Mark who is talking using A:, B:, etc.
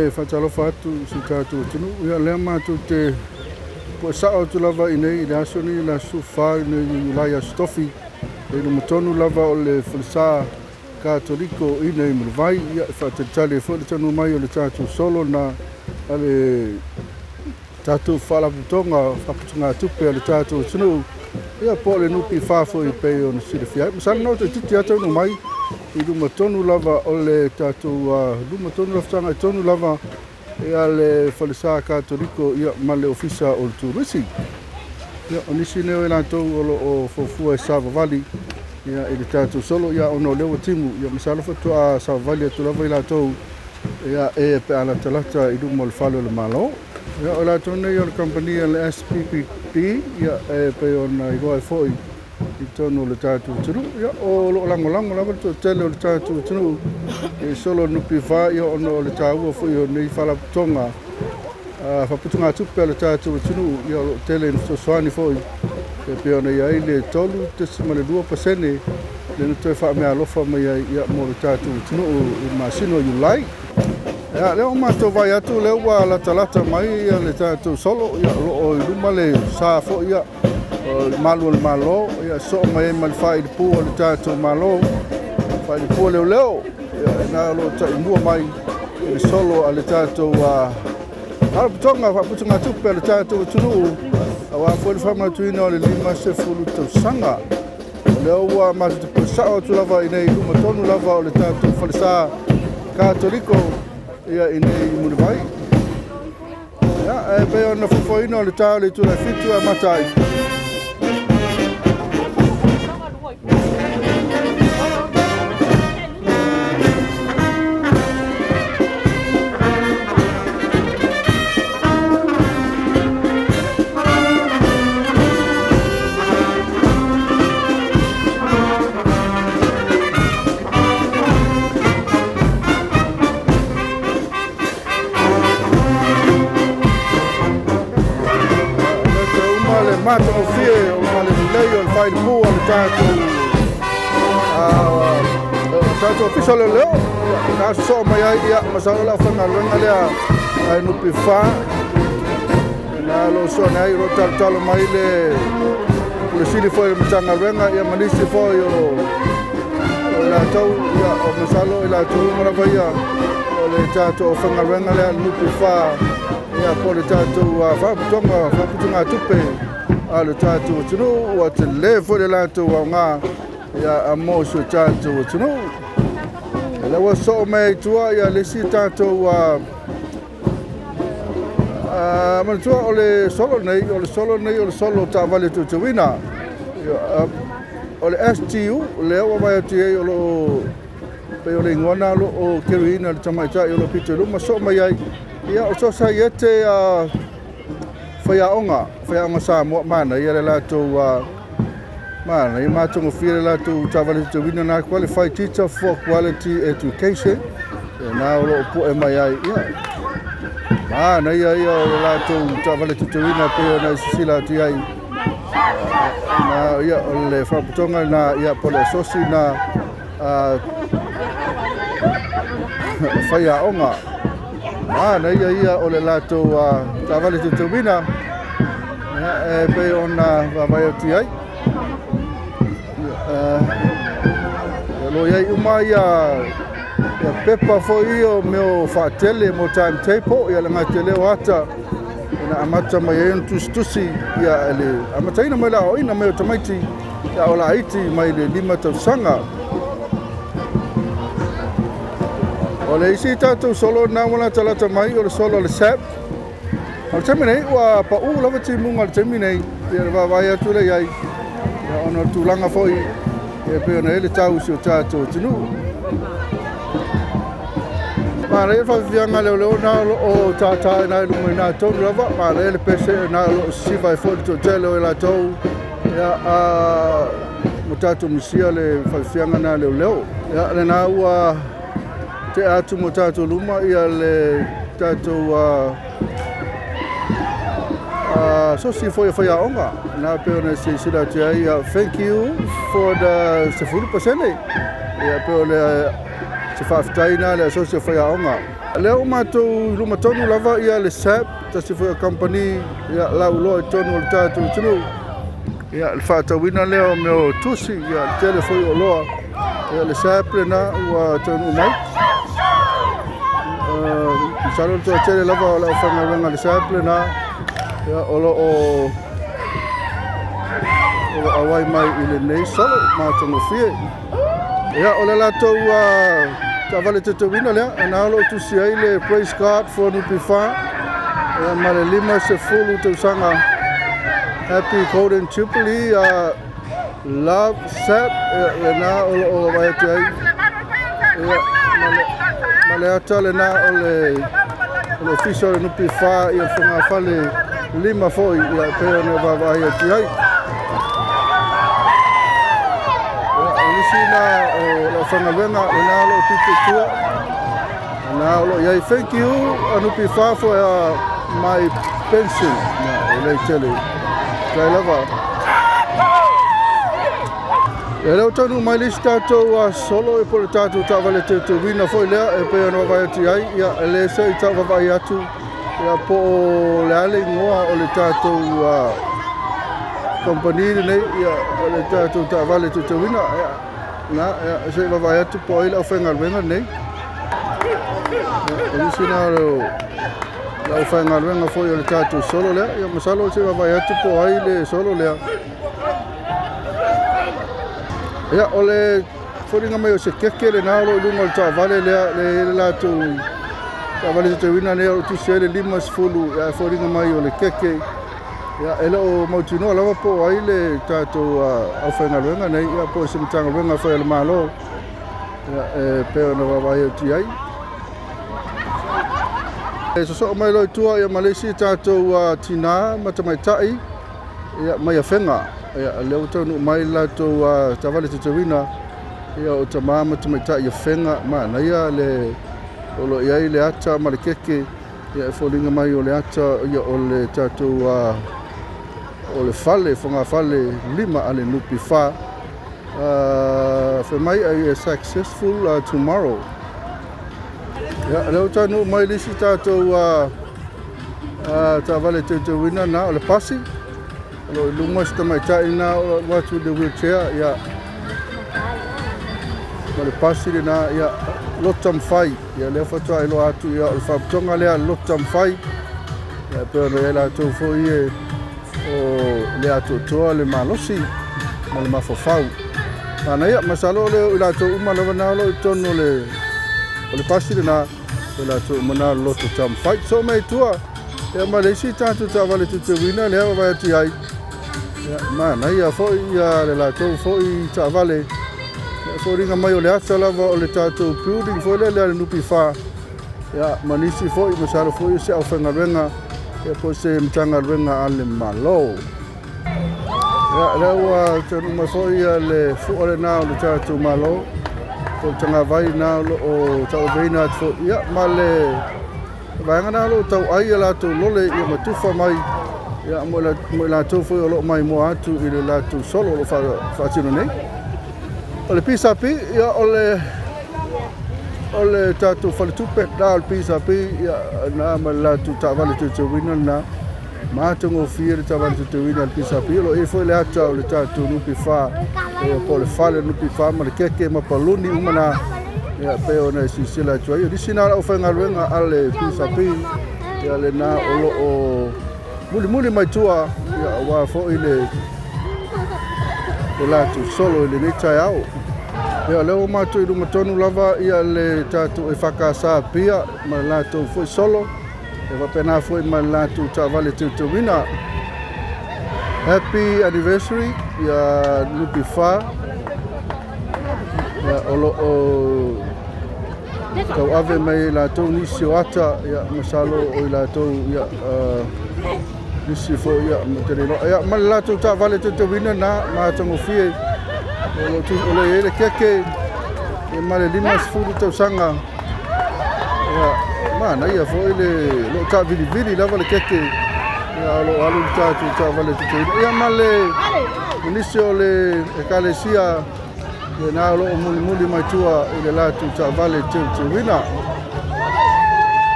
A: Faatalofa atu si tatou tunu ia lea matou te poʻesao tu lava i nei i le aso ni la sufa i nei Aso Tofi e lumatonu lava o le falesā katoliko i nei Lumanai ia e faatalitali foʻi le tanu mai o le tatou solo na a le tatou Faalapotopotoga Faaputuga Tupe a le tatou tunu ia po le nupi fā foʻi pei ona silafia masala no te titi atu no mai i lumatonu lava o le tatou lumatonu lafataga i tonu lava ia le falesā katoliko ia ma le ofisa o le turisi ia o nisi nei o latou o loo fuafua e savavali ia i le tatou solo ia ona o le ua timu ia masala fatoa savavali atu lava i latou ia e pe ala talata i luma o le fale o le malo ia o latou nei o le kampania le SPPP ia e pe ona igoa e foʻi i tonu le tatou tunu ia o loo lagolago lava le toʻatele o le tatou tunu e solo nupi fā ia ona o le tāua foʻi o nei Faalapotopotoga Faaputuga Tupe a le tatou tunu ia o loo tele ina fesoasoani foʻi e pe ona ia ai le 3.2% lena toe faamealofa mai ai ia mo le tatou tunu i masino iulai ia lea o matou vai atu lea ua latalata mai ia le tatou solo ia loo i luma le sa foʻi ia malu le malo ia so mai ma le faʻilipu o le tatou malo faʻilipu leoleo ia na lo taʻimua mai i le solo a le tatou Faalapotoga Faaputuga Tupe a le tatou tunuu auā foi le faamatuina o le 50 tausaga lea ua matutapulesaʻo atu lava i nei lumatonu lava o le tatou falesā katoliko ia i nei Lumanai ia e pei ona fofoina o le tā o le itulafitu a matai Aso Tofi o le lei o le failipu o le tatou ofisa leleo na aso mai ai ia masalo la fagaluega lea ai nupi fā na lo soani ai ro talotalo mai le sili foi le matagaluega ia manisi foi o latou ia o masalo i latou malava ia o le tatou fagaluega lea nupi fā ia po le tatou Faaputuga Tupe a le tatou tunu ua te lē foi le latou aogā ia amo so tatou tunu e le ua so mai aitua ia lesi tatou manatua o le solo nei o le solo taavale teuteuina o le STU lea ua mai atu ai o loo pei o le iguana loo keruina le tamaitaʻi o lo piteluma so mai ai ia o sosai ete whaiaonga Samoa mana ia le latou mana ia matogofia le latou taavale teuteuina na qualified teacher for quality education e na o loo poʻe mai ai ia mana ia o le latou taavale teuteuina pe ona sisila atu ai na ia o le Faalapotoga na ia po le asosi na whaiaonga mana ia o le latou taavale teuteuina e pei ona vavai atu ai lo iai uma ia pepa foʻi o meo faatele mo timetable ia le gate leo ata ina amata mai ai ona tusitusi ia le amataina mai laʻoina mai o tamaiti ia o laiti mai le 5 tausaga o le isi tatou solo na ua latalata mai o le solo o le SAP o le taimi nei ua paʻū lava timuga o le taimi nei ia le vavai atu lei ai ia ona tulaga foʻi e pe ona ele tausi o tatou tunu mana ia faafiaga leoleo na loo tataina e luma inā tonu lava mana ia le pese na loo sisiva e foʻi le toʻatele o e latou ia mo tatou misia le faafiaga na leoleo ia lenā ua te atu mo tatou luma ia le tatou sosi foi whaiaonga na pe ona sila atu ai thank you for the 10% ia pe ona se whaafetaina le asosi whaiaonga Leo mātou luma tonu lava ia le SAP, tasi foi a company ia lau loa I tonu o le tātou tunu. Ia le whaatawina leo me o tusi, ia le tele foi o loa. Ia le SAP le na ua tonu mai. Salo le tele lava o lau whangawenga le SAP le na. Ia olo o awai mai I le nei salo, mātongo fie. Ia o le latou taavale teuteuina lea, e nā lo tusi ai le praise card for nupi wha. Ia ma le 5 tausanga Happy Golden Jubilee, Love SAP, e nā o vai atu ai. Ia ma le ata le nā o le official nupi wha ia whunga whale 5 foi ia peo ne vavai atu ai. Sina o la whangawenga o nā lo pipe tua. Nā lo iai thank you anupi wha for my pension. Nā o lei tele. Kai lava. E leo tonu mai lisi tātou solo e pole tātou taavale teuteuina foi lea e pea no vai atu ai. Ia e le se I tāu vai atu. Ia po o le ale ngoa o le tātou company nei ia o le tātou taavale teuteuina. Na se vai atu po ai la whangawenga nei. Ia sina la whangawenga foi o le tātou solo lea. Ia masalo se vai atu po ai le solo lea. Ia o le wharinga mai o se keke le nāro lunga o le taavale lea le lātou taavale teuteuina lea o tusi ai le 5 ia wharinga mai o le keke. Ia ele o mautinoa lava po ai le tātou au whaingaluenga nei, ia po se mtangaluenga whai ale malo. Ia e peo na wawai au ti ai. E so mai loi tua ia Malesi tātou tina matamaitai, ia mai a whenga. Ia leo taunu mai lātou taavale teuteuina, ia o tamā matamaitai ia whenga mana ia le olo iai le ata ma le keke, ia e wholinga mai o le ata ia o le tātou o le fale, whanga fale 5 ale nupi wha. For mai a successful tomorrow. Ia, leo tanu mai lisi tātou taavale teuteuina na o le pasi. O lunga sta mai tai na o watu the wheelchair, ia. O le pasi le na, ia, lotam whai. Ia leo whatua ilo atu, ia, o le Faalapotopotoga lea lotam whai. Ia, peo no e la tau fo ie o le ato toa le malosi ma le mafofau. Ana ia masalo le latou uma lava na lo tono o le pasi le na le latou mana loto tam fight so mai tua e ma le si tātou taavale teuteuina le vai atu ai. Ia mana ia foi ia le latou foi taavale. Foi ringa mai o le ata lava o le tātou building foi le nupi wha. Ia manisi foi masalo foi se au whangawenga. Ia po se mtangaluenga ale malo. Ia leo tonu mai foi le fuore na o le tātou malo. Po tanga vai na o tau veina atu. Ia ma le vaenga na lo tau ai latou lole ia matufa mai. Ia mo latou foi o lo mai mo atu I le latou solo lo whaatino nei. O le pisapi ia o le tātou Faalapotopotoga Tupe na o le pisapi ia na ma latou taavale teuteuina na mātongo fie le taavale teuteuina le pisapi lo e foi le ata o le tātou nupi wha e po le whale nupi wha ma le keke ma paluni umana ia peo na sisila atu ai. Disi na o whaingaluenga ale pisapi ia le na o muli mai tua ia wa fo I le latou solo I le netai au. Ia leo mātou I runga tonu lava ia le tātou e whakasā pia ma lātou foi solo. E wapena foi ma lātou taavale teuteuina. Happy anniversary ia nupi wha. Ia olo o tau ave mai lātou nisi o ata ia masalo o I lātou ia nisi fo ia materino. Ia ma lātou taavale teuteuina na mātango fie. O le ele keke e ma le 5 tausanga. Ia mana ia fo le lo ta vili lava le keke. Ia lo alu tātou taavale teuteuina. Ia ma le nisi o le ekalesia e nā lo muli mai tua I le latou taavale teuteuina.